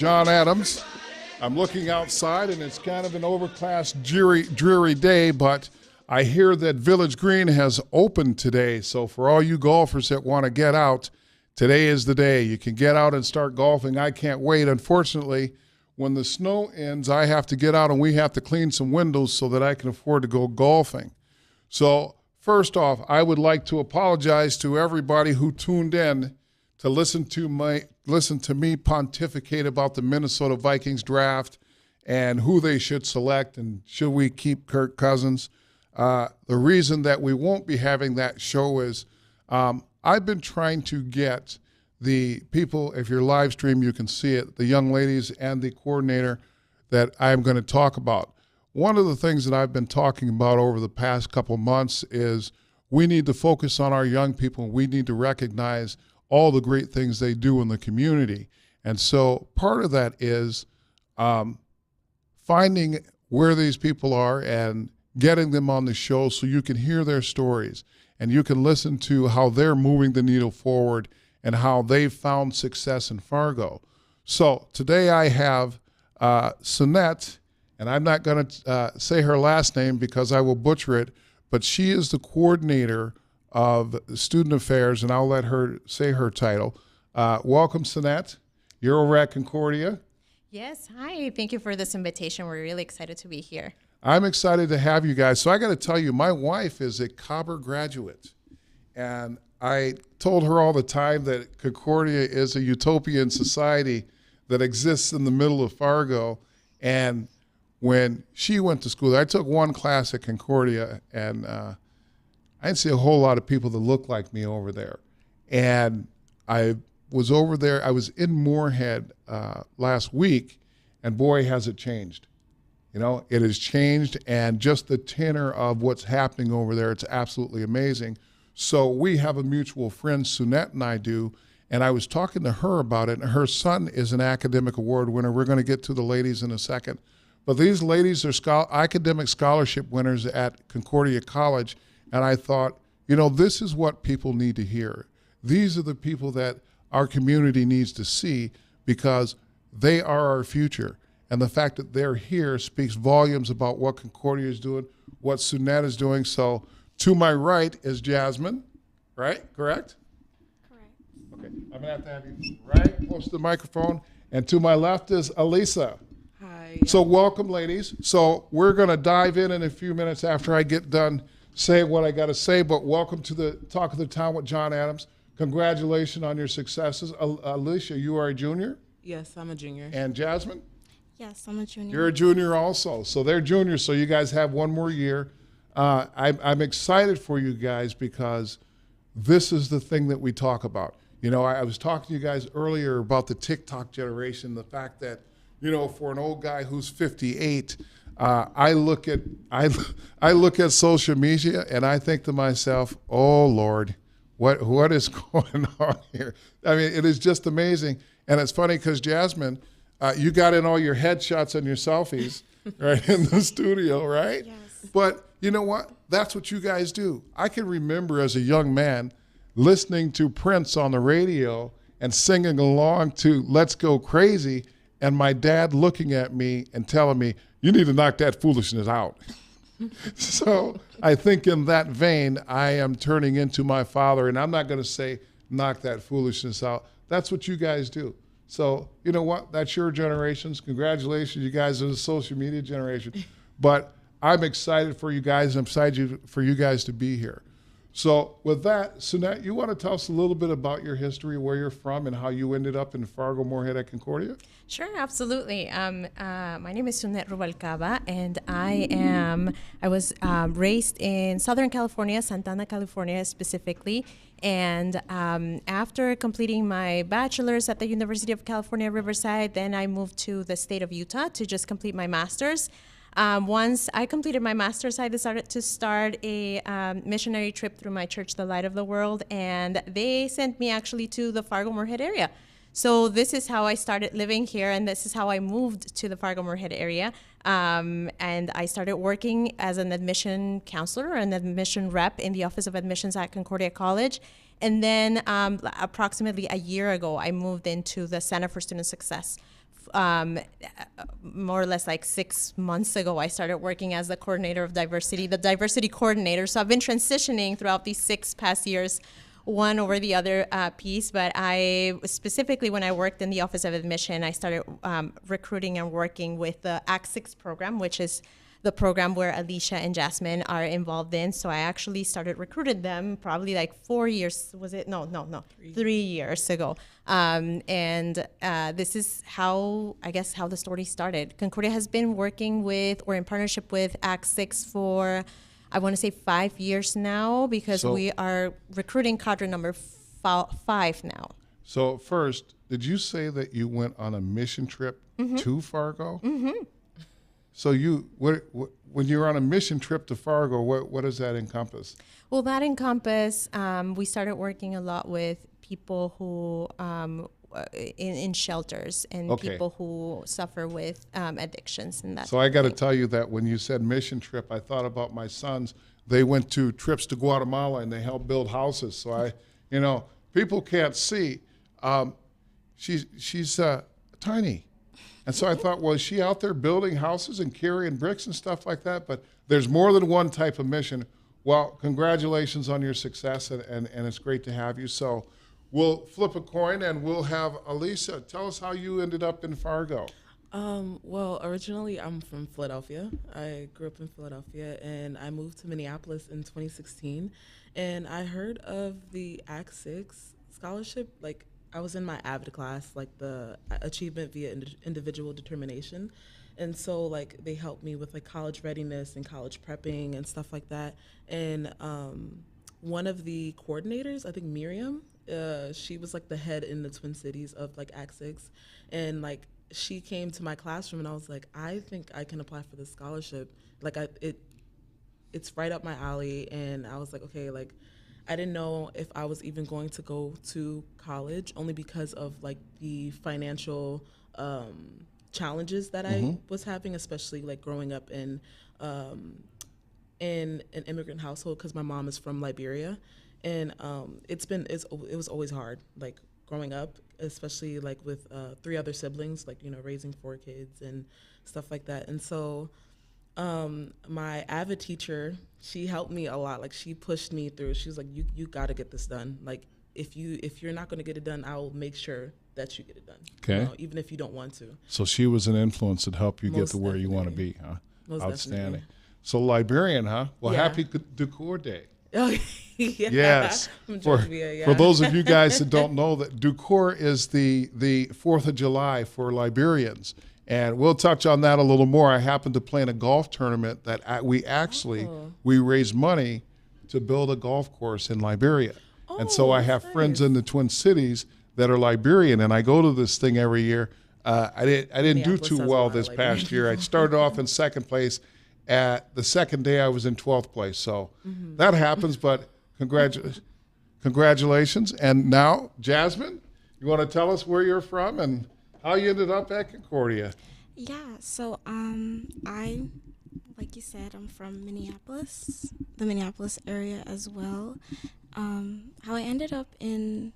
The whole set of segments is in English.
Jon Adams. I'm looking outside and it's kind of an overcast, dreary day, but I hear that Village Green has opened today. So for all you golfers that want to get out, today is the day. You can get out and start golfing. I can't wait. Unfortunately, when the snow ends, I have to get out and we have to clean some windows so that I can afford to go golfing. So first off, I would like to apologize to everybody who tuned in to listen to me pontificate about the Minnesota Vikings draft and who they should select and should we keep Kirk Cousins. The reason that we won't be having that show is I've been trying to get the people, if you're live stream, you can see it, the young ladies and the coordinator that I'm going to talk about. One of the things that I've been talking about over the past couple months is we need to focus on our young people. We need to recognize all the great things they do in the community. And so part of that is finding where these people are and getting them on the show so you can hear their stories and you can listen to how they're moving the needle forward and how they've found success in Fargo. So today I have Sunet, and I'm not going to say her last name because I will butcher it, but she is the coordinator of Student Affairs, and I'll let her say her title. Welcome, Sunet. You're over at Concordia. Yes, hi. Thank you for this invitation. We're really excited to be here. I'm excited to have you guys. So I got to tell you, my wife is a Cobber graduate, and I told her all the time that Concordia is a utopian society that exists in the middle of Fargo. And when she went to school, I took one class at Concordia, and I didn't see a whole lot of people that looked like me over there. And I was over there, I was in Moorhead last week, and boy, has it changed. You know, it has changed, and just the tenor of what's happening over there, it's absolutely amazing. So we have a mutual friend, Sunet and I do, and I was talking to her about it, and her son is an academic award winner. We're going to get to the ladies in a second. But these ladies are academic scholarship winners at Concordia College, and I thought, you know, this is what people need to hear. These are the people that our community needs to see because they are our future. And the fact that they're here speaks volumes about what Concordia is doing, what Sunet is doing. So to my right is Jasmine, right? Correct? Correct. Okay, I'm gonna have you right close to the microphone. And to my left is Alisha. Hi. So welcome, ladies. So we're gonna dive in a few minutes after I get done saying what I gotta say, but welcome to the Talk of the Town with Jon Adams. Congratulations on your successes. Alisha, you are a junior? Yes, I'm a junior. And Jasmine? Yes, I'm a junior. You're a junior also. So they're juniors, so you guys have one more year. I'm excited for you guys because this is the thing that we talk about. You know, I was talking to you guys earlier about the TikTok generation, the fact that, you know, for an old guy who's 58, I look at social media and I think to myself, oh Lord, what is going on here? I mean, it is just amazing. And it's funny because Jasmine, you got in all your headshots and your selfies right in the studio, right? Yes. But you know what? That's what you guys do. I can remember as a young man listening to Prince on the radio and singing along to Let's Go Crazy, and my dad looking at me and telling me, you need to knock that foolishness out. So I think in that vein, I am turning into my father, and I'm not going to say knock that foolishness out. That's what you guys do. So you know what? That's your generations. Congratulations, you guys are the social media generation. But I'm excited for you guys. I'm excited for you guys to be here. So with that, Sunet, you want to tell us a little bit about your history, where you're from, and how you ended up in Fargo-Moorhead at Concordia? Sure, absolutely. My name is Sunet Rubalcava, and I was raised in Southern California, Santana, California specifically. And after completing my bachelor's at the University of California, Riverside, then I moved to the state of Utah to just complete my master's. Once I completed my master's, I decided to start a missionary trip through my church, The Light of the World, and they sent me actually to the Fargo-Moorhead area. So this is how I started living here, and this is how I moved to the Fargo-Moorhead area. And I started working as an admission counselor and admission rep in the Office of Admissions at Concordia College. And then approximately a year ago, I moved into the Center for Student Success more or less like 6 months ago, I started working as the coordinator of diversity, the diversity coordinator. So I've been transitioning throughout these 6 past years, one over the other piece. But I specifically, when I worked in the Office of Admission, I started recruiting and working with the Act 6 program, which is the program where Alisha and Jasmine are involved in. So I actually started recruiting them probably like 4 years, was it? No, 3 years ago. This is how, I guess, how the story started. Concordia has been working with, or in partnership with, Act 6 for, I want to say 5 years now, because we are recruiting cadre number 5 now. So first, did you say that you went on a mission trip to Fargo? Mm-hmm. So when you're on a mission trip to Fargo, what does that encompass? Well, that encompass, we started working a lot with people who in shelters and people who suffer with addictions and that. So I got to tell you that when you said mission trip, I thought about my sons. They went to trips to Guatemala and they helped build houses. So people can't see. She's tiny. And so I thought, well, is she out there building houses and carrying bricks and stuff like that? But there's more than one type of mission. Well, congratulations on your success, and it's great to have you. So we'll flip a coin, and we'll have Alisha. Tell us how you ended up in Fargo. Well, originally I'm from Philadelphia. I grew up in Philadelphia, and I moved to Minneapolis in 2016. And I heard of the Act 6 scholarship, like, I was in my AVID class, like the Achievement via Individual Determination. And so, like, they helped me with, like, college readiness and college prepping and stuff like that. And one of the coordinators, I think Miriam, she was, like, the head in the Twin Cities of, like, Act 6. And, like, she came to my classroom, and I was like, I think I can apply for this scholarship. Like, it's right up my alley. And I was like, okay, like, I didn't know if I was even going to go to college, only because of, like, the financial challenges that I was having, especially, like, growing up in an immigrant household, because my mom is from Liberia. And it was always hard, like, growing up, especially, like, with 3 other siblings, like, raising 4 kids and stuff like that. And so my AVID teacher, she helped me a lot. Like, she pushed me through. She was like, you got to get this done. Like, if you're not going to get it done, I will make sure that you get it done. Okay. Even if you don't want to. So she was an influence that helped you get to where you want to be, huh? Most Outstanding. Definitely. So Liberian, huh? Well, Yeah. happy Ducour Day. Oh, yeah. Yes. For those of you guys that don't know, that Ducour is the 4th of July for Liberians. And we'll touch on that a little more. I happened to play in a golf tournament that we raised money to build a golf course in Liberia. And so I have friends in the Twin Cities that are Liberian, and I go to this thing every year. I didn't do too well this past year. I started off in 2nd place. At the 2nd day, I was in 12th place. So that happens, but congratulations. And now, Jasmine, you want to tell us where you're from and how you ended up at Concordia? Yeah, so I, like you said, I'm from Minneapolis, the Minneapolis area as well. How I ended up in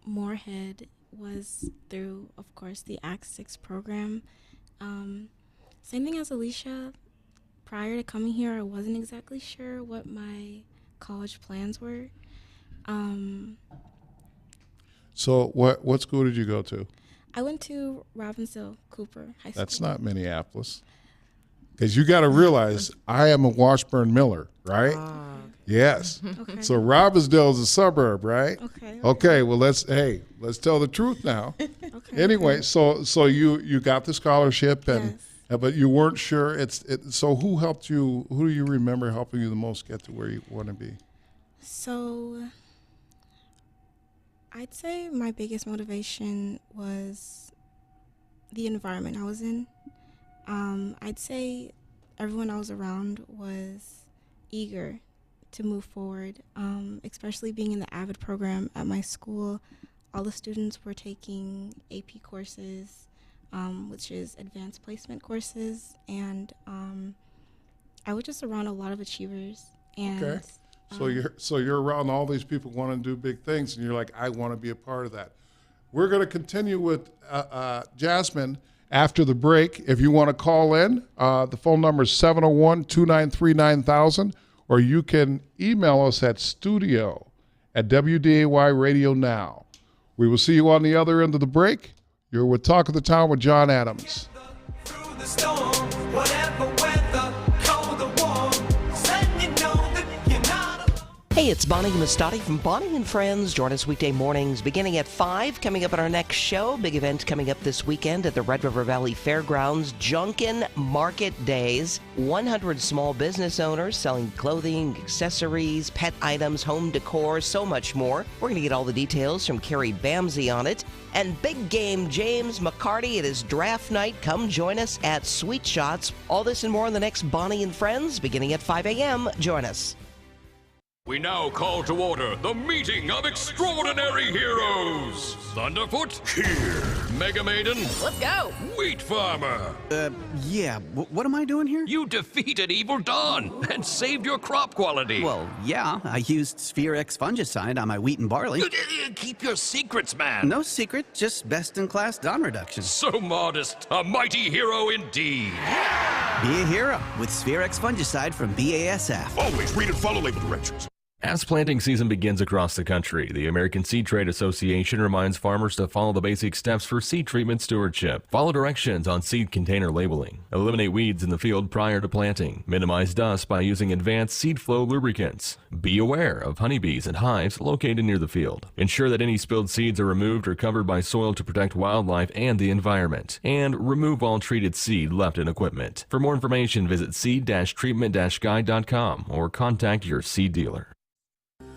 Moorhead was through, of course, the Act 6 program. Same thing as Alisha. Prior to coming here, I wasn't exactly sure what my college plans were. So what school did you go to? I went to Robbinsdale Cooper High School. That's not Minneapolis. Because you got to realize I am a Washburn Miller, right? Yes. Okay. So Robbinsdale is a suburb, right? Okay. Okay. Well, let's tell the truth now. Okay. Anyway, so you got the scholarship, and Yes. but you weren't sure. So who helped you? Who do you remember helping you the most get to where you want to be? So I'd say my biggest motivation was the environment I was in. I'd say everyone I was around was eager to move forward, especially being in the AVID program at my school. All the students were taking AP courses, which is advanced placement courses, and I was just around a lot of achievers. And Okay. So you're around all these people wanting to do big things, and you're like, I want to be a part of that. We're going to continue with Jasmine after the break. If you want to call in, the phone number is 701-293-9000, or you can email us at studio@WDAY Radio Now. We will see you on the other end of the break. You're with Talk of the Town with Jon Adams. Through the storm, whatever weather, cold or warm, letting you know that you're not alone. Hey, it's Bonnie Mastati from Bonnie and Friends. Join us weekday mornings beginning at 5. Coming up on our next show, big event coming up this weekend at the Red River Valley Fairgrounds, Junkin Market Days. 100 small business owners selling clothing, accessories, pet items, home decor, so much more. We're going to get all the details from Carrie Bamsey on it. And big game James McCarty, it is draft night. Come join us at Sweet Shots. All this and more on the next Bonnie and Friends beginning at 5 a.m. Join us. We now call to order the meeting of extraordinary heroes. Thunderfoot, here. Mega Maiden, Let's go. Wheat Farmer. Yeah, what am I doing here? You defeated Evil Dawn and saved your crop quality. Well, yeah, I used Sphere X fungicide on my wheat and barley. Keep your secrets, man. No secret, just best-in-class Dawn reduction. So modest. A mighty hero indeed. Be a hero with Sphere X fungicide from BASF. Always read and follow label directions. As planting season begins across the country, the American Seed Trade Association reminds farmers to follow the basic steps for seed treatment stewardship. Follow directions on seed container labeling. Eliminate weeds in the field prior to planting. Minimize dust by using advanced seed flow lubricants. Be aware of honeybees and hives located near the field. Ensure that any spilled seeds are removed or covered by soil to protect wildlife and the environment. And remove all treated seed left in equipment. For more information, visit seed-treatment-guide.com or contact your seed dealer.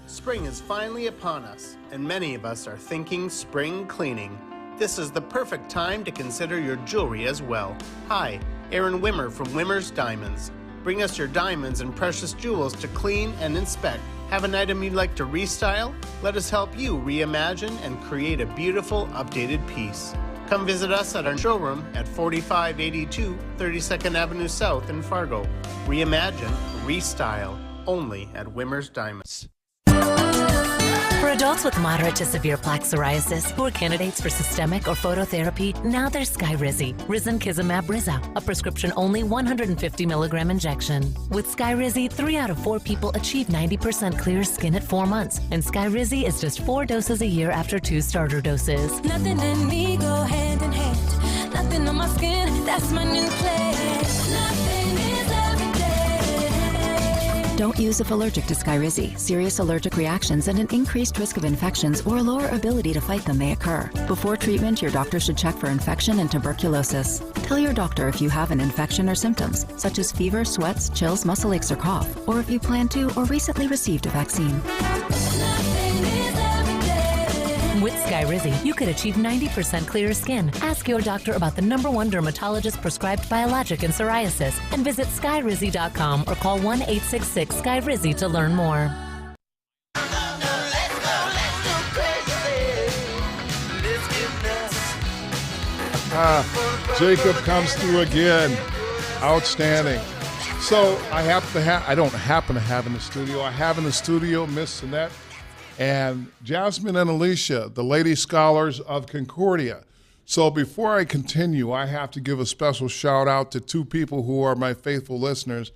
Spring is finally upon us, and many of us are thinking spring cleaning. This is the perfect time to consider your jewelry as well. Hi, Aaron Wimmer from Wimmer's Diamonds. Bring us your diamonds and precious jewels to clean and inspect. Have an item you'd like to restyle? Let us help you reimagine and create a beautiful, updated piece. Come visit us at our showroom at 4582 32nd Avenue South in Fargo. Reimagine, restyle, only at Wimmer's Diamonds. For adults with moderate to severe plaque psoriasis who are candidates for systemic or phototherapy, now there's Skyrizi, Risankizumab Riza, a prescription-only 150 milligram injection. With Skyrizi, 3 out of 4 people achieve 90% clear skin at 4 months, and Skyrizi is just 4 doses a year after 2 starter doses. Nothing in me go hand in hand. Nothing on my skin, that's my new place. Nothing is every day. Don't use if allergic to Skyrizi. Serious allergic reactions and an increased risk of infections or lower ability to fight them may occur. Before treatment, your doctor should check for infection and tuberculosis. Tell your doctor if you have an infection or symptoms, such as fever, sweats, chills, muscle aches, or cough, or if you plan to or recently received a vaccine. With Skyrizi, you could achieve 90% clearer skin. Ask your doctor about the #1 dermatologist-prescribed biologic in psoriasis and visit skyrizi.com or call 1-866-SKYRIZI to learn more. Jacob comes through again. Outstanding. So I don't happen to have in the studio. I have in the studio Miss Sunet and Jasmine and Alisha, the lady scholars of Concordia. So before I continue, I have to give a special shout out to 2 people who are my faithful listeners.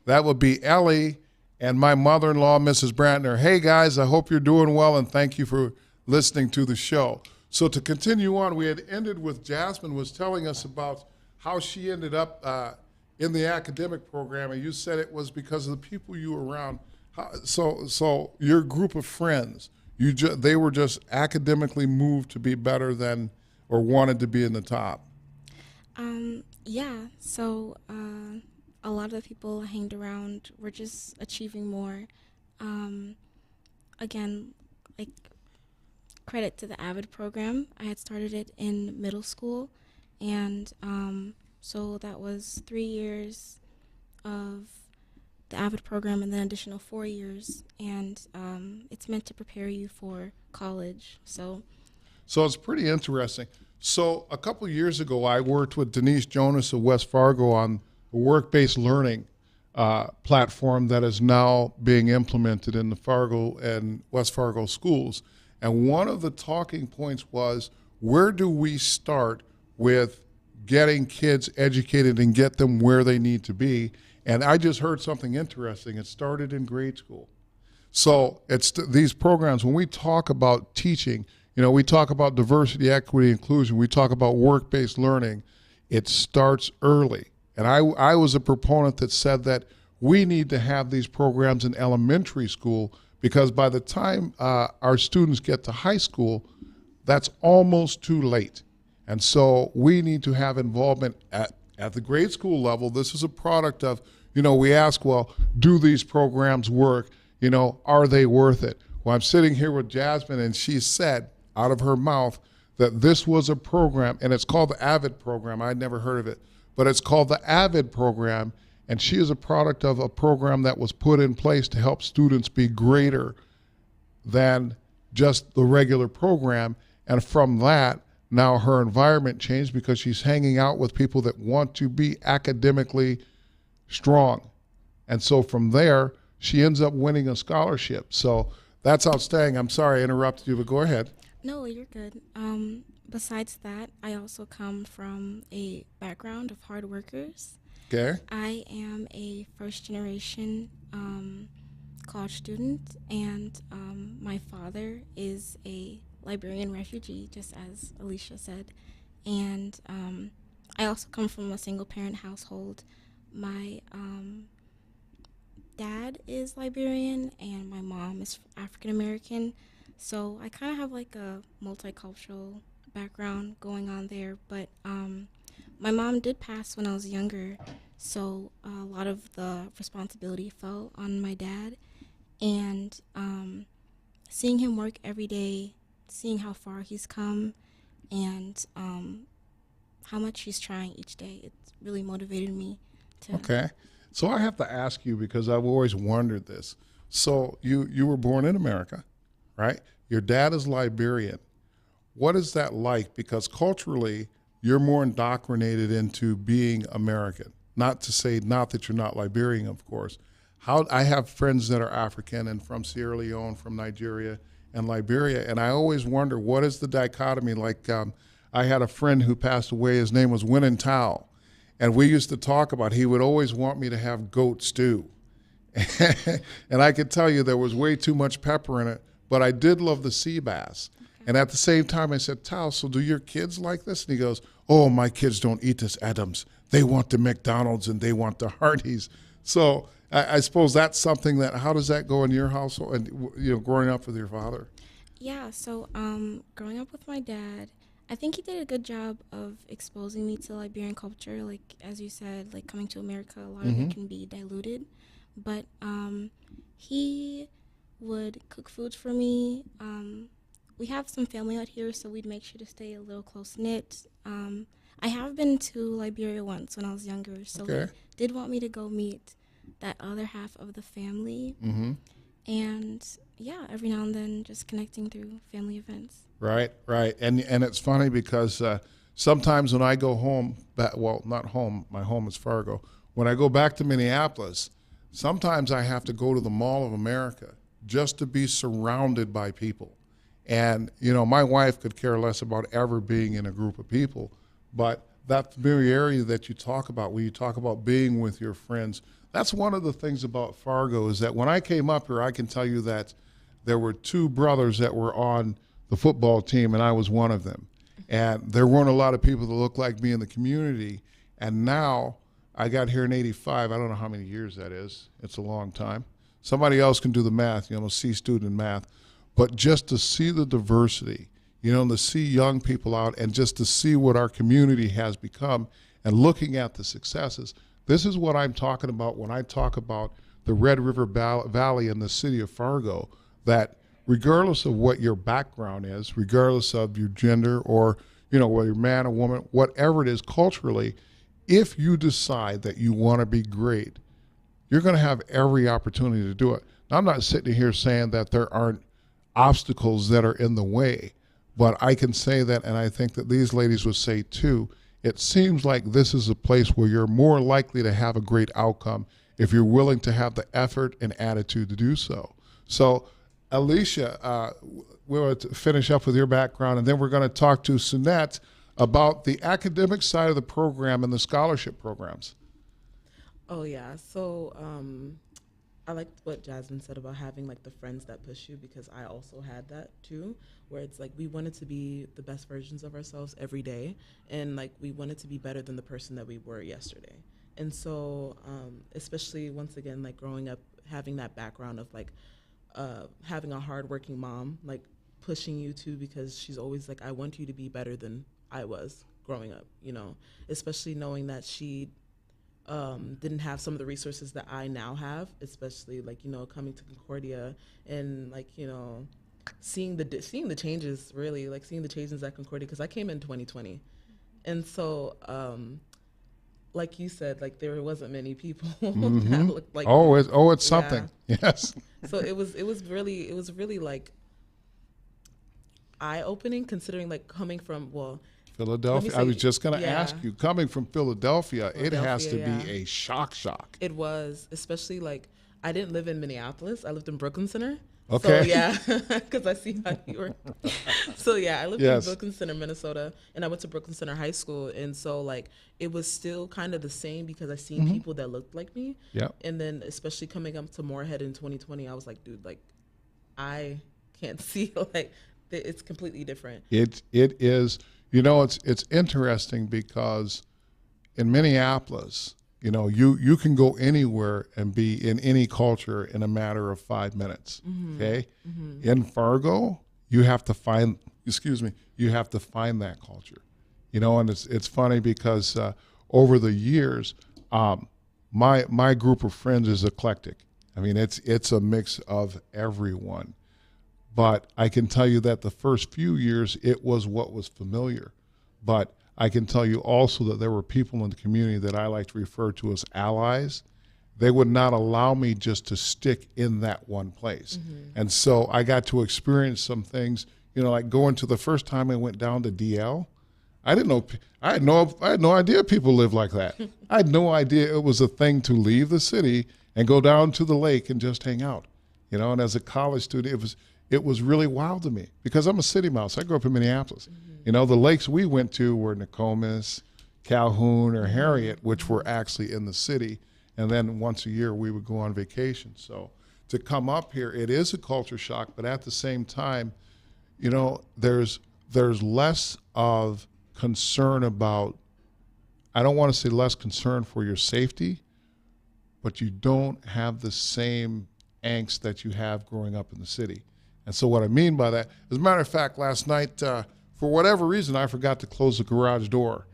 That would be Ellie and my mother-in-law, Mrs. Brantner. Hey guys, I hope you're doing well and thank you for listening to the show. So to continue on, we had ended with Jasmine was telling us about how she ended up in the academic program, and you said it was because of the people you were around. So your group of friends, they were just academically moved to be better than or wanted to be in the top. Yeah. So a lot of the people I hanged around were just achieving more. Again, like credit to the AVID program. I had started it in middle school, and so that was 3 years of the AVID program and then additional 4 years, and it's meant to prepare you for college. So it's pretty interesting. So a couple of years ago, I worked with Denise Jonas of West Fargo on a work-based learning platform that is now being implemented in the Fargo and West Fargo schools. And one of the talking points was where do we start with getting kids educated and get them where they need to be? And I just heard something interesting. It started in grade school. So it's these programs, when we talk about teaching, we talk about diversity, equity, inclusion, we talk about work-based learning, it starts early. And I was a proponent that said that we need to have these programs in elementary school, because by the time our students get to high school, that's almost too late. And so we need to have involvement at the grade school level. This is a product of, we ask, well, do these programs work? Are they worth it? Well, I'm sitting here with Jasmine, and she said out of her mouth that this was a program, and it's called the AVID program. I'd never heard of it, but it's called the AVID program, and she is a product of a program that was put in place to help students be greater than just the regular program. And from that, now her environment changed because she's hanging out with people that want to be academically strong. And so from there, she ends up winning a scholarship. So that's outstanding. I'm sorry I interrupted you, but go ahead. No, you're good. Besides that, I also come from a background of hard workers. Okay. I am a first-generation college student, and my father is a Liberian refugee, just as Alisha said. And I also come from a single-parent household. My dad is Liberian, and my mom is African-American. So I kind of have like a multicultural background going on there. But my mom did pass when I was younger, so a lot of the responsibility fell on my dad. And seeing him work every day, seeing how far he's come, and how much he's trying each day, it's really motivated me to. Okay. So I have to ask you, because I've always wondered this. So you were born in America, right? Your dad is Liberian. What is that like? Because culturally, you're more indoctrinated into being American. Not to say not that you're not Liberian, of course. I have friends that are African and from Sierra Leone, from Nigeria and Liberia, and I always wonder, what is the dichotomy? Like, I had a friend who passed away. His name was Winnin Tao, and we used to talk about, he would always want me to have goat stew. And I could tell you there was way too much pepper in it, but I did love the sea bass. And at the same time, I said, Tao, so do your kids like this? And he goes, oh, my kids don't eat this, Adams. They want the McDonald's and they want the Hardee's. So I suppose that's something that, how does that go in your household and, growing up with your father? Yeah, so growing up with my dad, I think he did a good job of exposing me to Liberian culture. Like, as you said, like coming to America, a lot of it can be diluted. But he would cook foods for me. We have some family out here, so we'd make sure to stay a little close-knit. I have been to Liberia once when I was younger, so he did want me to go meet that other half of the family. And, yeah, every now and then just connecting through family events. Right. And it's funny because sometimes when I go home, not home, my home is Fargo. When I go back to Minneapolis, sometimes I have to go to the Mall of America just to be surrounded by people. And, my wife could care less about ever being in a group of people, but that familiarity that you talk about, when you talk about being with your friends, that's one of the things about Fargo, is that when I came up here, I can tell you that there were two brothers that were on the football team, and I was one of them. And there weren't a lot of people that looked like me in the community. And now I got here in 85. I don't know how many years that is. It's a long time. Somebody else can do the math, I'm a C student in math. But just to see the diversity, to see young people out and just to see what our community has become and looking at the successes, this is what I'm talking about when I talk about the Red River Valley and the city of Fargo, that regardless of what your background is, regardless of your gender or, whether you're man or woman, whatever it is culturally, if you decide that you want to be great, you're going to have every opportunity to do it. Now, I'm not sitting here saying that there aren't obstacles that are in the way, but I can say that, and I think that these ladies would say too, it seems like this is a place where you're more likely to have a great outcome if you're willing to have the effort and attitude to do so. So Alisha, we'll finish up with your background, and then we're going to talk to Sunet about the academic side of the program and the scholarship programs. Oh yeah, so I liked what Jasmine said about having like the friends that push you, because I also had that too, where it's like we wanted to be the best versions of ourselves every day, and like we wanted to be better than the person that we were yesterday. And so especially once again, like growing up, having that background of like having a hardworking mom, like pushing you too, because she's always like, I want you to be better than I was growing up, you know, especially knowing that she didn't have some of the resources that I now have, especially like, you know, coming to Concordia and like, you know, seeing the changes, really like seeing the changes at Concordia, because I came in 2020. And so like you said, like there wasn't many people that looked like it's something. Yeah. Yes. So it was really like eye-opening, considering like coming from, well, Philadelphia. I was just going to ask you, coming from Philadelphia, it has to be a shock. It was, especially like I didn't live in Minneapolis. I lived in Brooklyn Center. Okay. So yeah, because I see how you were. So yeah, I lived in Brooklyn Center, Minnesota, and I went to Brooklyn Center High School, and so like it was still kind of the same because I seen people that looked like me. Yeah. And then especially coming up to Moorhead in 2020, I was like, dude, like I can't see, like it's completely different. It is. You know, it's interesting because in Minneapolis, you know, you can go anywhere and be in any culture in a matter of 5 minutes. Okay. In Fargo, you have to find that culture. You know, and it's funny because over the years, my group of friends is eclectic. I mean, it's a mix of everyone. But I can tell you that the first few years, it was what was familiar. But I can tell you also that there were people in the community that I like to refer to as allies. They would not allow me just to stick in that one place. And so I got to experience some things, you know, like going to the first time I went down to DL. I had no idea people live like that. I had no idea it was a thing to leave the city and go down to the lake and just hang out. You know, and as a college student, it was really wild to me because I'm a city mouse. I grew up in Minneapolis. You know, the lakes we went to were Nokomis, Calhoun, or Harriet, which were actually in the city. And then once a year we would go on vacation. So to come up here, it is a culture shock, but at the same time, you know, there's less of concern about, I don't want to say less concern for your safety, but you don't have the same angst that you have growing up in the city. And so what I mean by that, as a matter of fact, last night, for whatever reason, I forgot to close the garage door.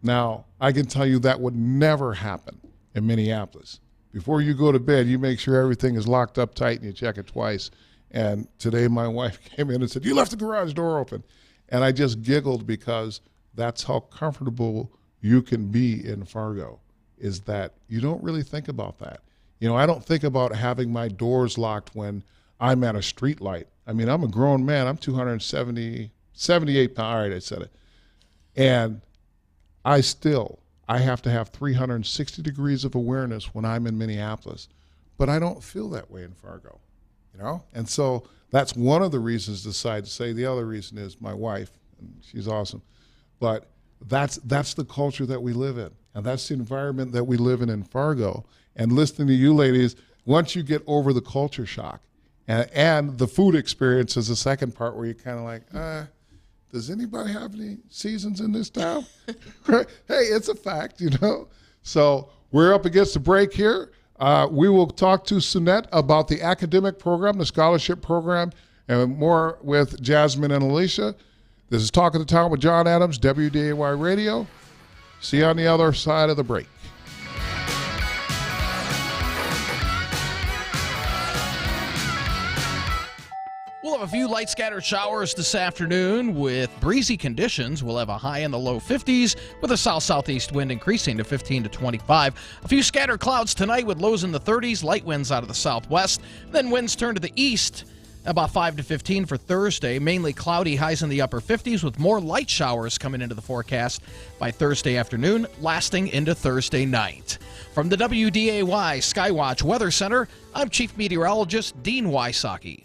Now, I can tell you that would never happen in Minneapolis. Before you go to bed, you make sure everything is locked up tight and you check it twice. And today my wife came in and said, "You left the garage door open." And I just giggled because that's how comfortable you can be in Fargo, is that you don't really think about that. You know, I don't think about having my doors locked when I'm at a street light. I mean, I'm a grown man. I'm 78 pounds. All right, I said it. And I have to have 360 degrees of awareness when I'm in Minneapolis. But I don't feel that way in Fargo, you know? And so that's one of the reasons I decided to say. The other reason is my wife, and she's awesome. But that's the culture that we live in. And that's the environment that we live in Fargo. And listening to you ladies, once you get over the culture shock, and the food experience is the second part where you're kind of like, does anybody have any seasons in this town? Right? Hey, it's a fact, you know? So we're up against the break here. We will talk to Sunet about the academic program, the scholarship program, and more with Jasmine and Alisha. This is Talk of the Town with Jon Adams, WDAY Radio. See you on the other side of the break. We'll have a few light scattered showers this afternoon with breezy conditions. We'll have a high in the low 50s with a south-southeast wind increasing to 15 to 25. A few scattered clouds tonight with lows in the 30s, light winds out of the southwest. Then winds turn to the east, about 5 to 15 for Thursday. Mainly cloudy, highs in the upper 50s with more light showers coming into the forecast by Thursday afternoon, lasting into Thursday night. From the WDAY Skywatch Weather Center, I'm Chief Meteorologist Dean Wysocki.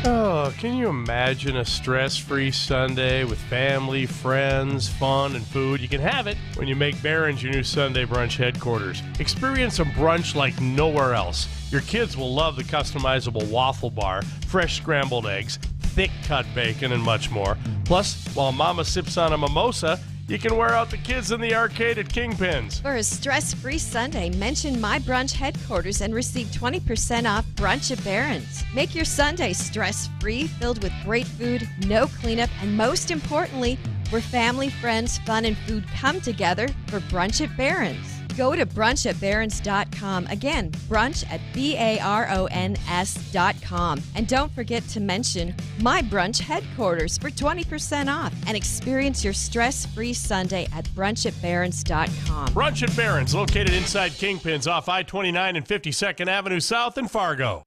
Oh, can you imagine a stress-free Sunday with family, friends, fun, and food? You can have it when you make Barron's your new Sunday brunch headquarters. Experience a brunch like nowhere else. Your kids will love the customizable waffle bar, fresh scrambled eggs, thick cut bacon, and much more. Plus, while Mama sips on a mimosa, you can wear out the kids in the arcade at Kingpin's. For a stress-free Sunday, mention My Brunch Headquarters and receive 20% off brunch at Barron's. Make your Sunday stress-free, filled with great food, no cleanup, and most importantly, where family, friends, fun, and food come together for brunch at Barron's. Go to brunchatbarons.com. Again, brunch at BARONS.com. And don't forget to mention My Brunch Headquarters for 20% off and experience your stress-free Sunday at brunchatbarons.com. Brunch at Barron's, located inside Kingpin's off I-29 and 52nd Avenue South in Fargo.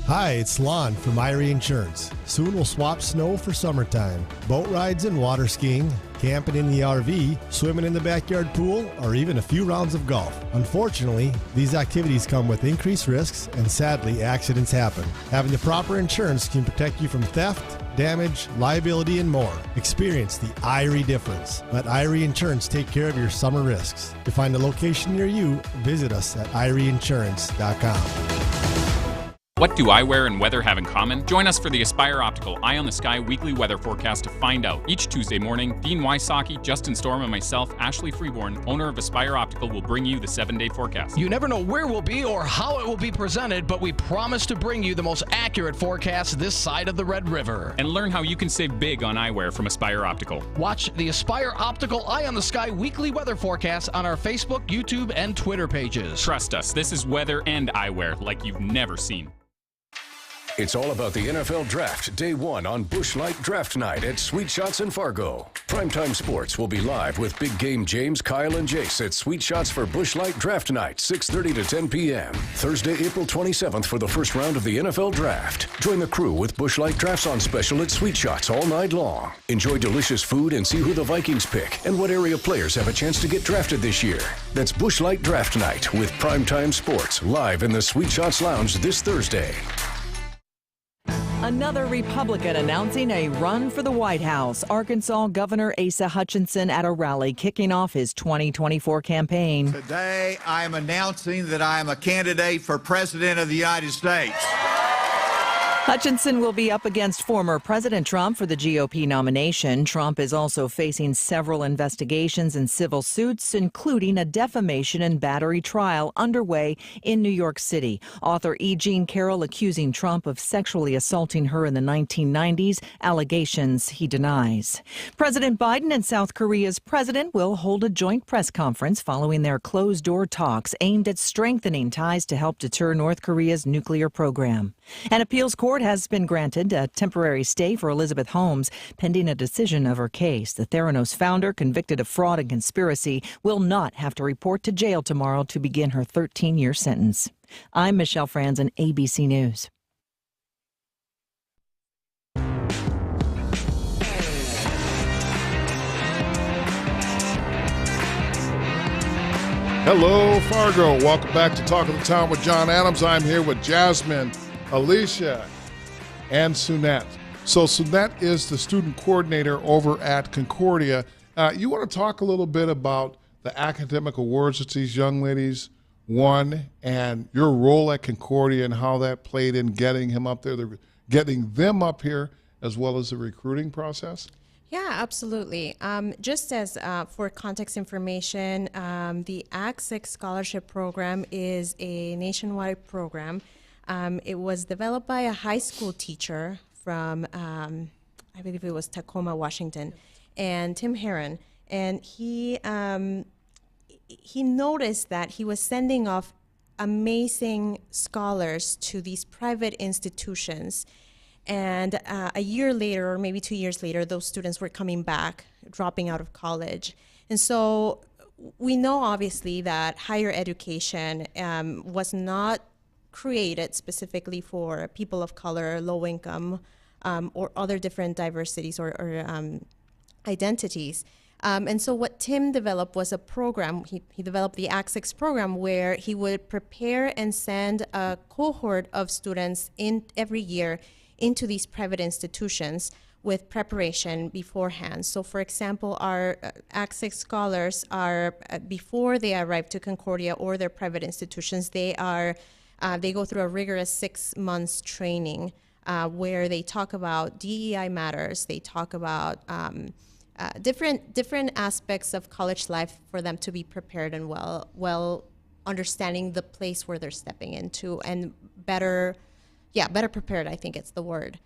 Hi, it's Lon from Irie Insurance. Soon we'll swap snow for summertime. Boat rides and water skiing, camping in the RV, swimming in the backyard pool, or even a few rounds of golf. Unfortunately, these activities come with increased risks and sadly, accidents happen. Having the proper insurance can protect you from theft, damage, liability, and more. Experience the Irie difference. Let Irie Insurance take care of your summer risks. To find a location near you, visit us at IrieInsurance.com. What do eyewear and weather have in common? Join us for the Aspire Optical Eye on the Sky weekly weather forecast to find out. Each Tuesday morning, Dean Wysocki, Justin Storm, and myself, Ashley Freeborn, owner of Aspire Optical, will bring you the 7-day forecast. You never know where we'll be or how it will be presented, but we promise to bring you the most accurate forecast this side of the Red River. And learn how you can save big on eyewear from Aspire Optical. Watch the Aspire Optical Eye on the Sky weekly weather forecast on our Facebook, YouTube, and Twitter pages. Trust us, this is weather and eyewear like you've never seen. It's all about the NFL Draft, Day 1 on Busch Light Draft Night at Sweet Shots in Fargo. Primetime Sports will be live with Big Game James, Kyle, and Jace at Sweet Shots for Busch Light Draft Night, 6:30 to 10 p.m. Thursday, April 27th for the first round of the NFL Draft. Join the crew with Busch Light Drafts on special at Sweet Shots all night long. Enjoy delicious food and see who the Vikings pick and what area players have a chance to get drafted this year. That's Busch Light Draft Night with Primetime Sports live in the Sweet Shots Lounge this Thursday. Another Republican announcing a run for the White House. Arkansas Governor Asa Hutchinson at a rally kicking off his 2024 campaign. Today, I am announcing that I am a candidate for President of the United States. Hutchinson will be up against former President Trump for the GOP nomination. Trump is also facing several investigations and civil suits, including a defamation and battery trial underway in New York City. Author E. Jean Carroll accusing Trump of sexually assaulting her in the 1990s, allegations he denies. President Biden and South Korea's president will hold a joint press conference following their closed-door talks aimed at strengthening ties to help deter North Korea's nuclear program. An appeals court has been granted a temporary stay for Elizabeth Holmes pending a decision of her case. The Theranos founder, convicted of fraud and conspiracy, will not have to report to jail tomorrow to begin her 13-year sentence. I'm Michelle Franzen, ABC News. Hello, Fargo. Welcome back to Talk of the Town with Jon Adams. I'm here with Jasmine, Alisha, and Sunet. So Sunet is the student coordinator over at Concordia. You want to talk a little bit about the academic awards that these young ladies won and your role at Concordia and how that played in getting him up there, getting them up here, as well as the recruiting process? Yeah, absolutely. Just as for context information, the Act 6 Scholarship Program is a nationwide program. It was developed by a high school teacher from, I believe it was Tacoma, Washington, and Tim Herron. And he noticed that he was sending off amazing scholars to these private institutions. And a year later, or maybe 2 years later, those students were coming back, dropping out of college. And so we know, obviously, that higher education was not created specifically for people of color, low income, or other different diversities or identities. And so what Tim developed was a program. He developed the Act 6 program where he would prepare and send a cohort of students in every year into these private institutions with preparation beforehand. So for example, our ACT-6 scholars are, before they arrive to Concordia or their private institutions, they go through a rigorous 6 months training where they talk about DEI matters, they talk about different aspects of college life for them to be prepared and well understanding the place where they're stepping into, and better prepared, I think it's the word.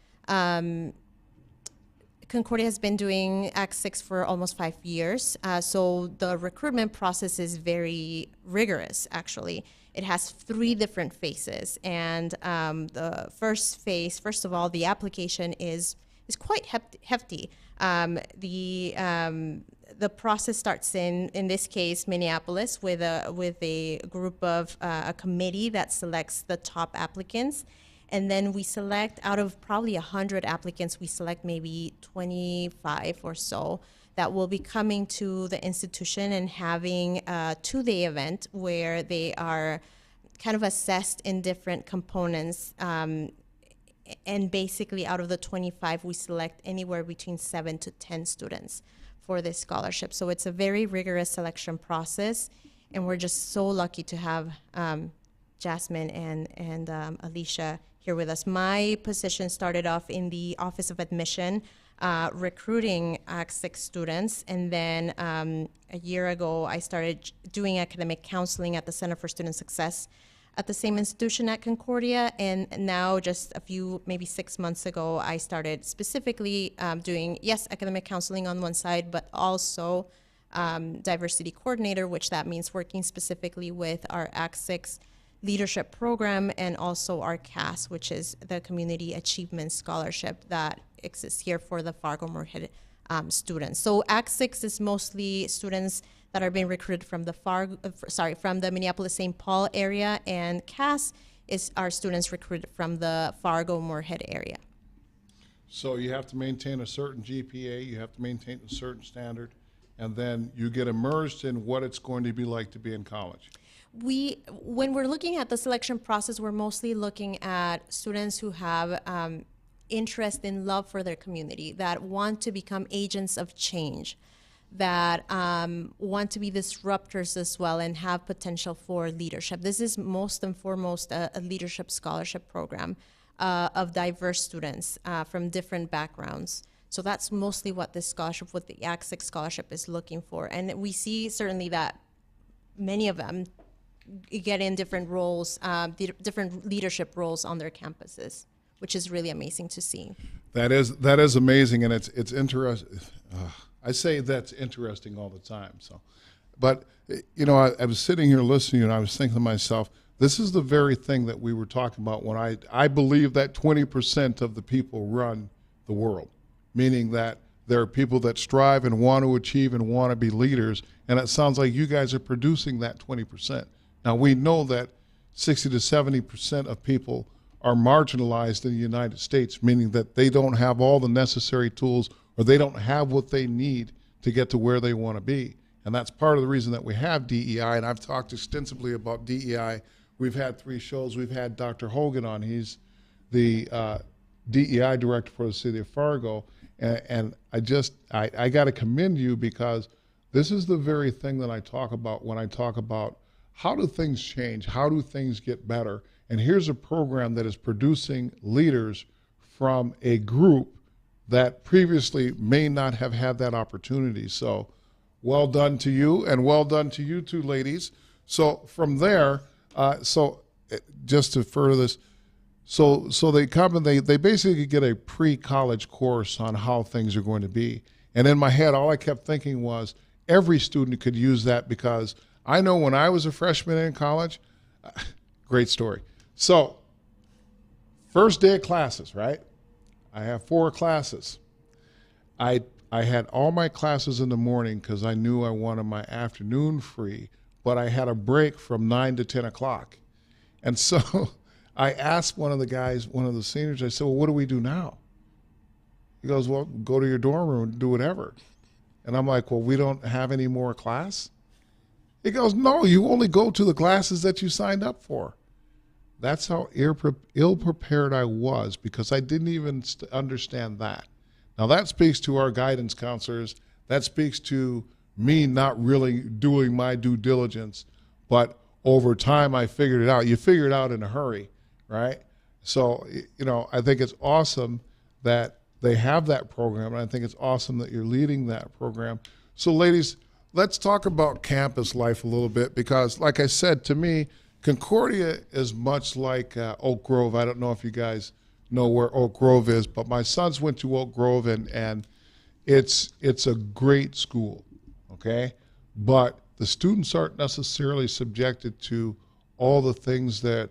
Concordia has been doing ACT-6 for almost 5 years, so the recruitment process is very rigorous, actually. It has 3 different phases, and the first phase, first of all, the application is quite hefty. The process starts in this case, Minneapolis, with a group of a committee that selects the top applicants. And then we select, out of probably 100 applicants, we select maybe 25 or so that will be coming to the institution and having a 2-day event where they are kind of assessed in different components. And basically out of the 25, we select anywhere between 7 to 10 students for this scholarship. So it's a very rigorous selection process. And we're just so lucky to have Jasmine and Alisha here with us. My position started off in the Office of Admission, recruiting ACT-6 students, and then a year ago I started doing academic counseling at the Center for Student Success at the same institution at Concordia, and now just a few, maybe 6 months ago, I started specifically doing, yes, academic counseling on one side, but also diversity coordinator, which that means working specifically with our ACT-6 leadership program, and also our CAS, which is the Community Achievement Scholarship that exists here for the Fargo-Moorhead students. So ACT-6 is mostly students that are being recruited from the from the Minneapolis-St. Paul area, and CAS is our students recruited from the Fargo-Moorhead area. So you have to maintain a certain GPA, you have to maintain a certain standard, and then you get immersed in what it's going to be like to be in college. When we're looking at the selection process, we're mostly looking at students who have interest and love for their community, that want to become agents of change, that want to be disruptors as well and have potential for leadership. This is most and foremost a leadership scholarship program of diverse students from different backgrounds. So that's mostly what this scholarship, what the ACT-6 scholarship is looking for. And we see certainly that many of them get in different roles, different leadership roles on their campuses, which is really amazing to see. That is amazing, and it's interesting. I say that's interesting all the time. So, but you know, I was sitting here listening, and I was thinking to myself, this is the very thing that we were talking about when I believe that 20% of the people run the world, meaning that there are people that strive and want to achieve and want to be leaders, and it sounds like you guys are producing that 20%. Now, we know that 60 to 70% of people are marginalized in the United States, meaning that they don't have all the necessary tools, or they don't have what they need to get to where they want to be. And that's part of the reason that we have DEI, and I've talked extensively about DEI. We've had 3 shows. We've had Dr. Hogan on. He's the DEI director for the city of Fargo, and I got to commend you, because this is the very thing that I talk about when I talk about how do things change, how do things get better. And here's a program that is producing leaders from a group that previously may not have had that opportunity. So well done to you, and well done to you two ladies. So from there, just to further this, so they come and they basically get a pre-college course on how things are going to be. And in my head, all I kept thinking was every student could use that, because I know when I was a freshman in college, great story. So first day of classes, right? I have 4 classes. I had all my classes in the morning because I knew I wanted my afternoon free, but I had a break from 9 to 10 o'clock. And so I asked one of the guys, one of the seniors, I said, well, what do we do now? He goes, well, go to your dorm room and do whatever. And I'm like, well, we don't have any more class? He goes, no, you only go to the classes that you signed up for. That's how ill-prepared I was, because I didn't even understand that. Now, that speaks to our guidance counselors. That speaks to me not really doing my due diligence. But over time, I figured it out. You figure it out in a hurry, right? So, I think it's awesome that they have that program, and I think it's awesome that you're leading that program. So, ladies, let's talk about campus life a little bit, because, like I said, to me, Concordia is much like Oak Grove. I don't know if you guys know where Oak Grove is, but my sons went to Oak Grove, and it's a great school, okay? But the students aren't necessarily subjected to all the things that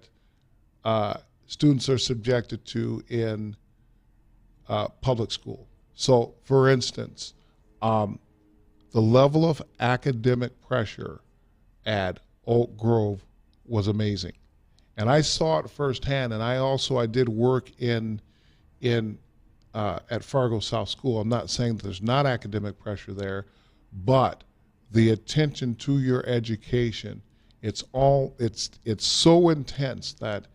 students are subjected to in public school. So, for instance, the level of academic pressure at Oak Grove was amazing, and I saw it firsthand. And I did work at Fargo South School. I'm not saying that there's not academic pressure there, but the attention to your education, it's so intense that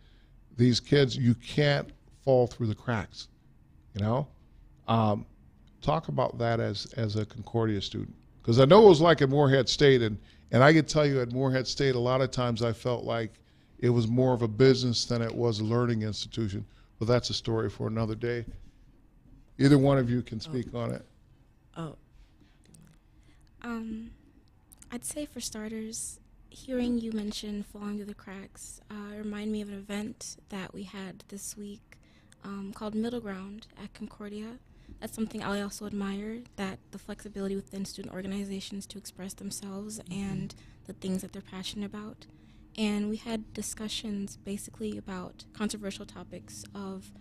these kids, you can't fall through the cracks. Talk about that as a Concordia student, because I know it was like at Moorhead State, and I can tell you at Moorhead State, a lot of times I felt like it was more of a business than it was a learning institution. But that's a story for another day. Either one of you can speak on it. I'd say for starters, hearing you mention falling through the cracks remind me of an event that we had this week called Middle Ground at Concordia. That's something I also admire, that the flexibility within student organizations to express themselves and the things that they're passionate about. And we had discussions basically about controversial topics of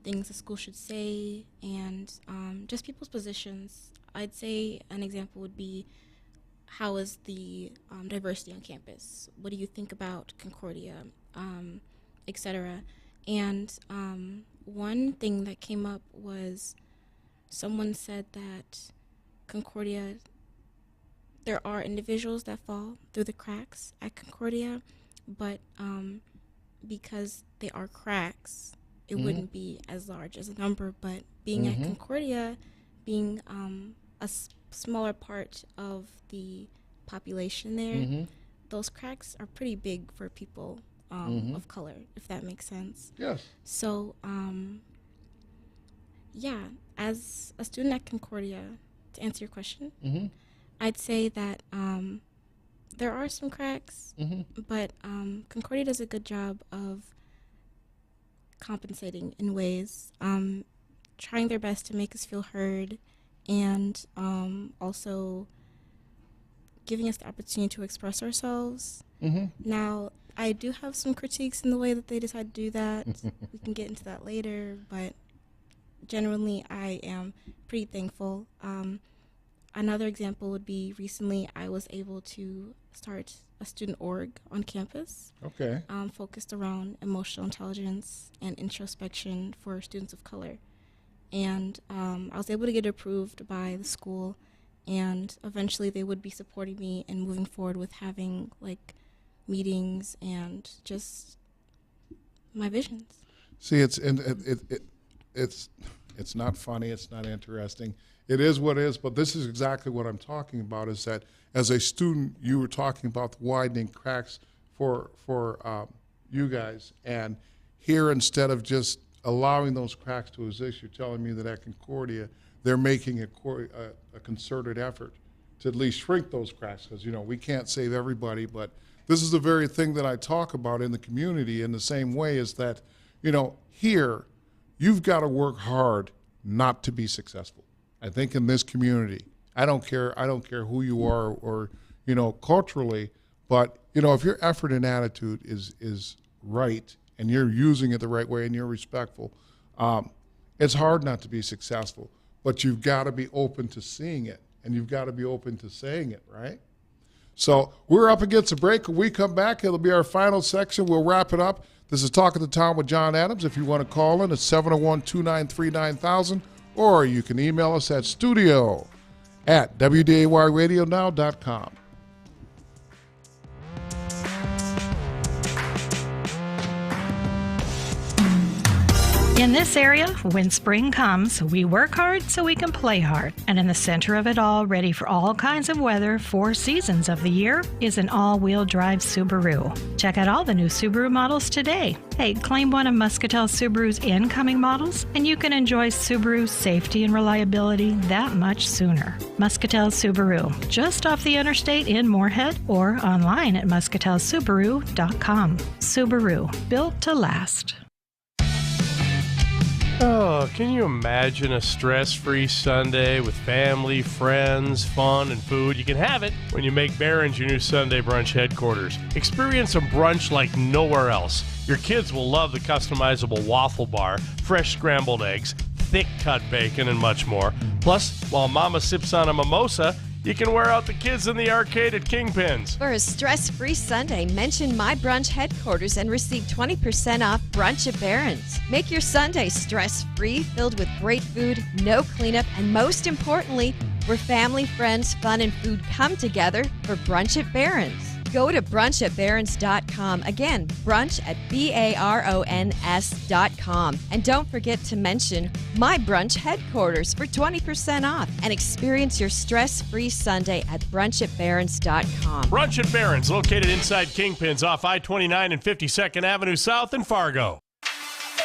things the school should say and just people's positions. I'd say an example would be, how is the diversity on campus? What do you think about Concordia, etc.? And one thing that came up was someone said that Concordia, there are individuals that fall through the cracks at Concordia, but because they are cracks, it wouldn't be as large as a number. But being at Concordia, being a smaller part of the population there, those cracks are pretty big for people of color, if that makes sense. Yes. So, as a student at Concordia, to answer your question, I'd say that there are some cracks, but Concordia does a good job of compensating in ways, trying their best to make us feel heard, and also giving us the opportunity to express ourselves. Now, I do have some critiques in the way that they decide to do that. We can get into that later, but generally I am pretty thankful. Another example would be, recently I was able to start a student org on campus. Okay. Focused around emotional intelligence and introspection for students of color. And I was able to get approved by the school, and eventually they would be supporting me and moving forward with having meetings and just my visions. See, it's not funny, it's not interesting. It is what it is, but this is exactly what I'm talking about, is that as a student, you were talking about the widening cracks for you guys, and here, instead of just allowing those cracks to exist, you're telling me that at Concordia, they're making a concerted effort to at least shrink those cracks, because, we can't save everybody, but this is the very thing that I talk about in the community in the same way, is that, here, you've got to work hard not to be successful. I think in this community, I don't care who you are or culturally, but if your effort and attitude is right and you're using it the right way and you're respectful, it's hard not to be successful. But you've got to be open to seeing it, and you've got to be open to saying it, right? So we're up against a break. When we come back, it'll be our final section. We'll wrap it up. This is Talk of the Town with Jon Adams. If you want to call in, it's 701-293-9000, or you can email us at studio@WDAYradionow.com. In this area, when spring comes, we work hard so we can play hard. And in the center of it all, ready for all kinds of weather, 4 seasons of the year, is an all-wheel drive Subaru. Check out all the new Subaru models today. Hey, claim one of Muscatel Subaru's incoming models, and you can enjoy Subaru's safety and reliability that much sooner. Muscatel Subaru, just off the interstate in Moorhead, or online at muscatelsubaru.com. Subaru, built to last. Oh, can you imagine a stress-free Sunday with family, friends, fun, and food? You can have it when you make Barron's your new Sunday brunch headquarters. Experience a brunch like nowhere else. Your kids will love the customizable waffle bar, fresh scrambled eggs, thick-cut bacon, and much more. Plus, while Mama sips on a mimosa, you can wear out the kids in the arcade at Kingpin's. For a stress-free Sunday, mention My Brunch Headquarters and receive 20% off brunch at Barron's. Make your Sunday stress-free, filled with great food, no cleanup, and most importantly, where family, friends, fun, and food come together for brunch at Barron's. Go to brunchatbarons.com. Again, brunch at BARONS.com. And don't forget to mention My Brunch Headquarters for 20% off and experience your stress-free Sunday at brunchatbarons.com. Brunch at Barron's, located inside Kingpin's off I-29 and 52nd Avenue South in Fargo.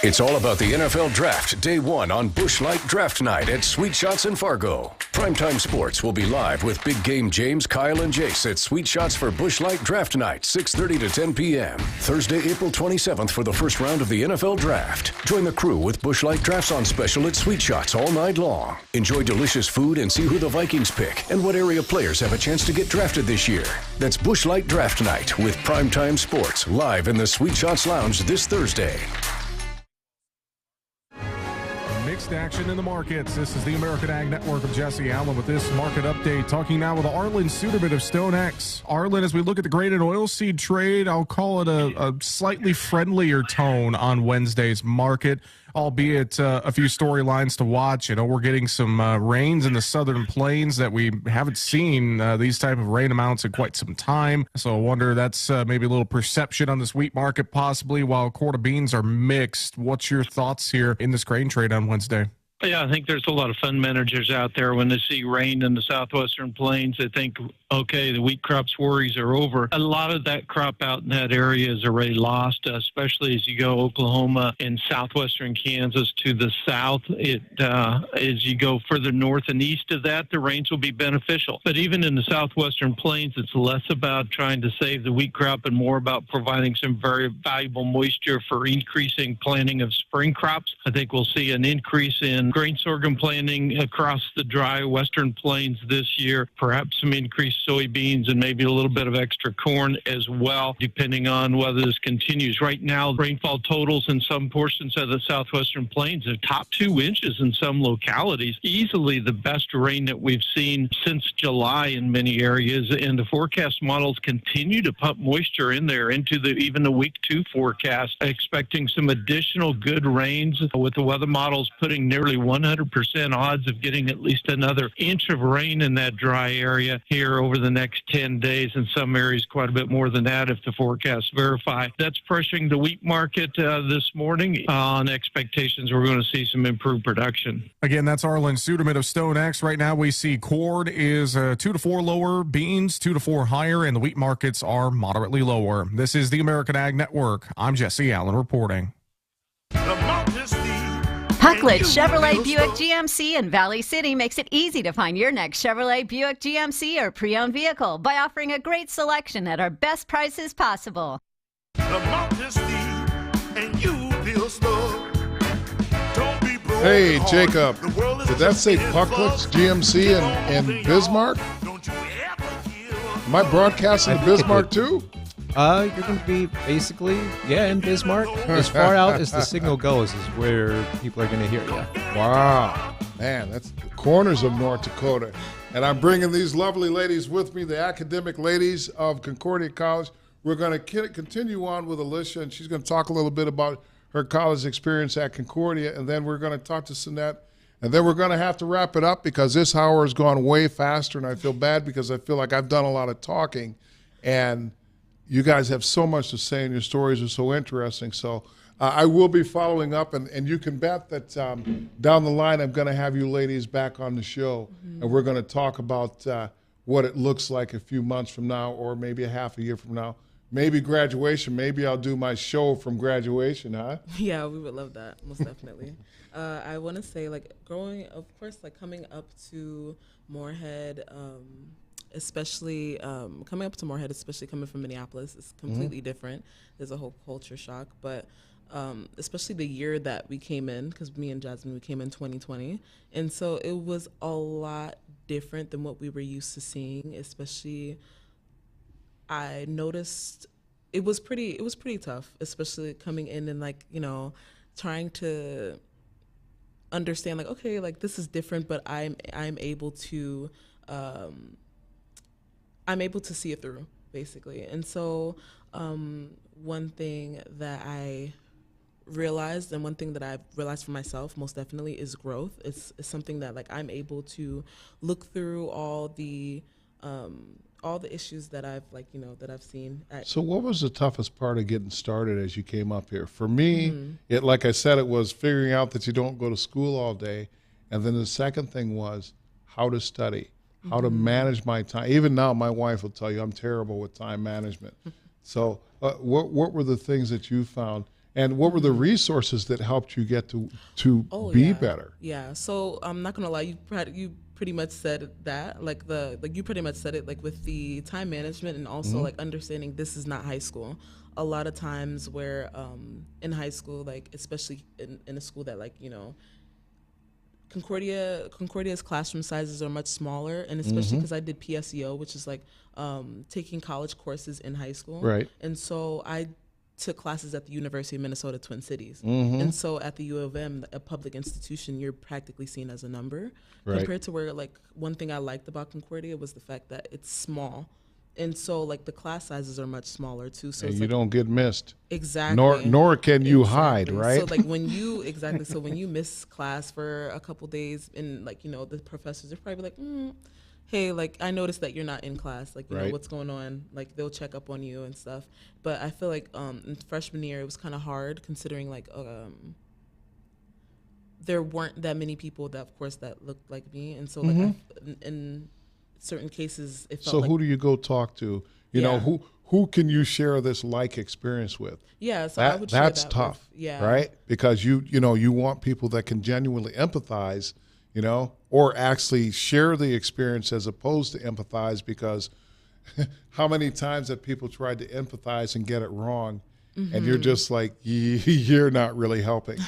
It's all about the NFL Draft, Day 1 on Busch Light Draft Night at Sweet Shots in Fargo. Primetime Sports will be live with Big Game James, Kyle, and Jace at Sweet Shots for Busch Light Draft Night, 6:30 to 10 p.m. Thursday, April 27th for the first round of the NFL Draft. Join the crew with Busch Light Drafts on special at Sweet Shots all night long. Enjoy delicious food and see who the Vikings pick and what area players have a chance to get drafted this year. That's Busch Light Draft Night with Primetime Sports live in the Sweet Shots Lounge this Thursday. Mixed action in the markets. This is the American Ag Network of Jesse Allen with this market update. Talking now with Arlen Suderman of StoneX. Arlen, as we look at the grain and oilseed trade, I'll call it a slightly friendlier tone on Wednesday's market, albeit a few storylines to watch. You know, we're getting some rains in the southern plains that we haven't seen these type of rain amounts in quite some time. So I wonder, that's maybe a little perception on this wheat market possibly, while quarter beans are mixed. What's your thoughts here in this grain trade on Wednesday? Yeah, I think there's a lot of fund managers out there when they see rain in the southwestern plains. They think, okay, the wheat crop's worries are over. A lot of that crop out in that area is already lost, especially as you go Oklahoma and southwestern Kansas to the south. As you go further north and east of that, the rains will be beneficial. But even in the southwestern plains, it's less about trying to save the wheat crop and more about providing some very valuable moisture for increasing planting of spring crops. I think we'll see an increase in grain sorghum planting across the dry western plains this year, perhaps some increased soybeans and maybe a little bit of extra corn as well, depending on whether this continues. Right now, rainfall totals in some portions of the southwestern plains have topped 2 inches in some localities, easily the best rain that we've seen since July in many areas, and the forecast models continue to pump moisture in there into even the week 2 forecast, expecting some additional good rains, with the weather models putting nearly 100% odds of getting at least another inch of rain in that dry area here over the next 10 days. In some areas, quite a bit more than that if the forecasts verify. That's pressuring the wheat market this morning on expectations we're going to see some improved production. Again, that's Arlen Suderman of StoneX. Right now we see corn is 2 to 4 lower, beans 2 to 4 higher, and the wheat markets are moderately lower. This is the American Ag Network. I'm Jesse Allen reporting. Pucklet Chevrolet Buick GMC in Valley City makes it easy to find your next Chevrolet Buick GMC or pre-owned vehicle by offering a great selection at our best prices possible. Hey, Jacob, did that say Pucklet's GMC in Bismarck? Am I broadcasting to Bismarck too? You're going to be basically, in Bismarck. As far out as the signal goes is where people are going to hear you. Wow. Man, that's the corners of North Dakota. And I'm bringing these lovely ladies with me, the academic ladies of Concordia College. We're going to continue on with Alisha, and she's going to talk a little bit about her college experience at Concordia, and then we're going to talk to Sunet, and then we're going to have to wrap it up because this hour has gone way faster, and I feel bad because I feel like I've done a lot of talking, and you guys have so much to say, and your stories are so interesting. So I will be following up, and you can bet that down the line I'm going to have you ladies back on the show, and we're going to talk about what it looks like a few months from now, or maybe a half a year from now. Maybe graduation. Maybe I'll do my show from graduation, huh? Yeah, we would love that, most definitely. I want to say, like, of course, like, coming up to Moorhead, especially coming from Minneapolis, is completely different. There's a whole culture shock, but especially the year that we came in, because me and Jasmine, we came in 2020, and so it was a lot different than what we were used to seeing. Especially, I noticed it was pretty tough, especially coming in and, like, you know, trying to understand, like, okay, like, this is different, but I'm able to see it through, basically. And so one thing that I realized, and one thing that I've realized for myself, most definitely, is growth. It's something that, like, I'm able to look through all the issues that I've, like, you know, that I've seen. So what was the toughest part of getting started as you came up here? For me, it, like I said, it was figuring out that you don't go to school all day. And then the second thing was how to study, how to manage my time. Even now, my wife will tell you I'm terrible with time management. So what were the things that you found? And what were the resources that helped you get to be better? Yeah. So I'm not gonna lie, you pretty much said that. Like you pretty much said it, like, with the time management, and also like understanding this is not high school. A lot of times where in high school, like, especially in a school that, like, you know, Concordia's classroom sizes are much smaller, and especially because I did PSEO, which is like taking college courses in high school. Right. And so I took classes at the University of Minnesota Twin Cities. And so at the U of M, a public institution, you're practically seen as a number. Right. Compared to where, like, one thing I liked about Concordia was the fact that it's small. And so, like, the class sizes are much smaller too. So and it's, you like, don't get missed. Exactly. Nor can you hide, right? So, like, when you so when you miss class for a couple days, and, like, you know, the professors are probably like, hey, like, I noticed that you're not in class. Like, you know, what's going on? Like, they'll check up on you and stuff. But I feel like in freshman year, it was kind of hard, considering, like, there weren't that many people that, of course, that looked like me. And so, like, in certain cases, it felt so like, who do you go talk to? You know, who can you share this like experience with? Yeah, so I would share that's that tough, with, right? Because you know, you want people that can genuinely empathize, you know, or actually share the experience as opposed to empathize, because how many times have people tried to empathize and get it wrong, and you're just like, you're not really helping.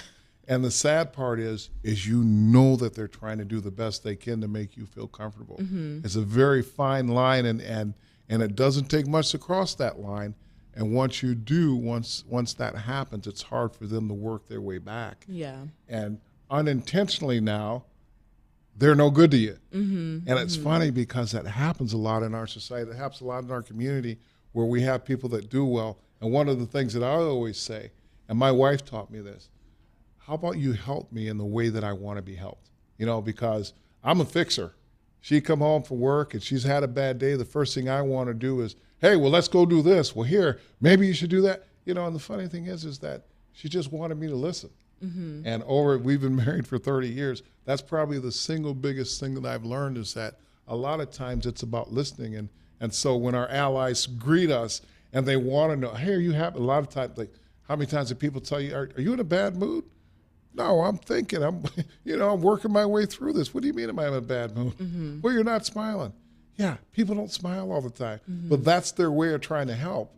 And the sad part is you know that they're trying to do the best they can to make you feel comfortable. It's a very fine line, and it doesn't take much to cross that line. And once you do, once that happens, it's hard for them to work their way back. Yeah. And unintentionally now, they're no good to you. And it's funny because that happens a lot in our society. It happens a lot in our community where we have people that do well. And one of the things that I always say, and my wife taught me this, how about you help me in the way that I want to be helped? You know, because I'm a fixer. She come home from work and she's had a bad day. The first thing I want to do is, hey, well, let's go do this. Well, here, maybe you should do that. You know, and the funny thing is that she just wanted me to listen. And we've been married for 30 years. That's probably the single biggest thing that I've learned, is that a lot of times it's about listening. And so when our allies greet us and they want to know, hey, are you happy? A lot of times, like, how many times do people tell you, are you in a bad mood? No, I'm thinking, I'm working my way through this. What do you mean am I in a bad mood? Well, you're not smiling. Yeah, people don't smile all the time, but that's their way of trying to help.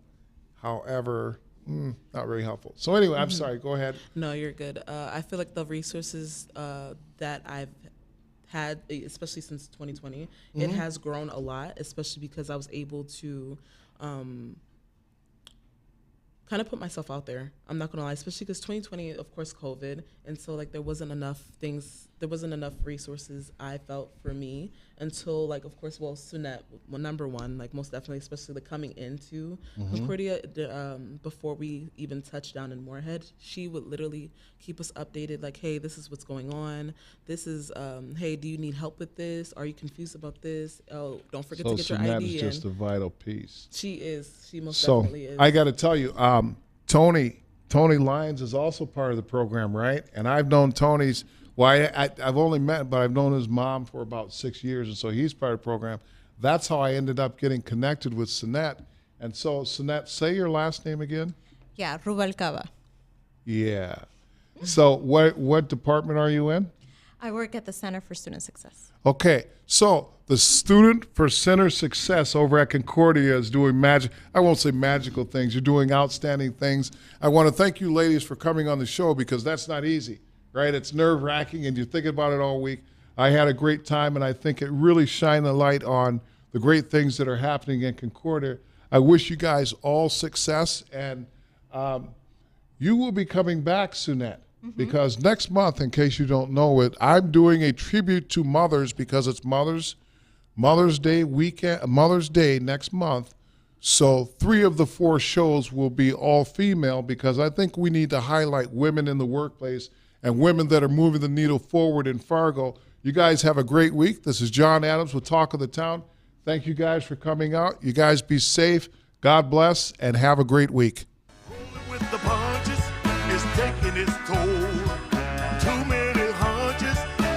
However, not very helpful. So anyway, I'm sorry, go ahead. No, you're good. I feel like the resources that I've had, especially since 2020, it has grown a lot, especially because I was able to kind of put myself out there. I'm not gonna lie, especially because 2020, of course, COVID, and so, like, there wasn't enough resources, I felt, for me until, like, of course, Sunet, number one, like, most definitely, especially, like, coming into Concordia, before we even touched down in Moorhead, she would literally keep us updated, like, hey, this is what's going on. This is, hey, do you need help with this? Are you confused about this? Oh, don't forget to get your ID. So Sunet is just a vital piece. She most definitely is. I got to tell you, Tony Tony Lyons is also part of the program, right? And I've known Tony's, I've only met, but I've known his mom for about 6 years, and so he's part of the program. That's how I ended up getting connected with Sunet. And so, Sunet, say your last name again. Yeah, Rubalcava. Yeah. So what department are you in? I work at the Center for Student Success. Okay, so the Student for Center Success over at Concordia is doing I won't say magical things. You're doing outstanding things. I want to thank you ladies for coming on the show because that's not easy, right? It's nerve-wracking and you're thinking about it all week. I had a great time and I think it really shined a light on the great things that are happening in Concordia. I wish you guys all success and you will be coming back, Sunet. Because next month, in case you don't know it, I'm doing a tribute to mothers because it's Mother's Day weekend, Mother's Day next month. So 3 of the 4 shows will be all female because I think we need to highlight women in the workplace and women that are moving the needle forward in Fargo. You guys have a great week. This is Jon Adams with Talk of the Town. Thank you guys for coming out. You guys be safe. God bless and have a great week. Rolling with the punches is taking its toll.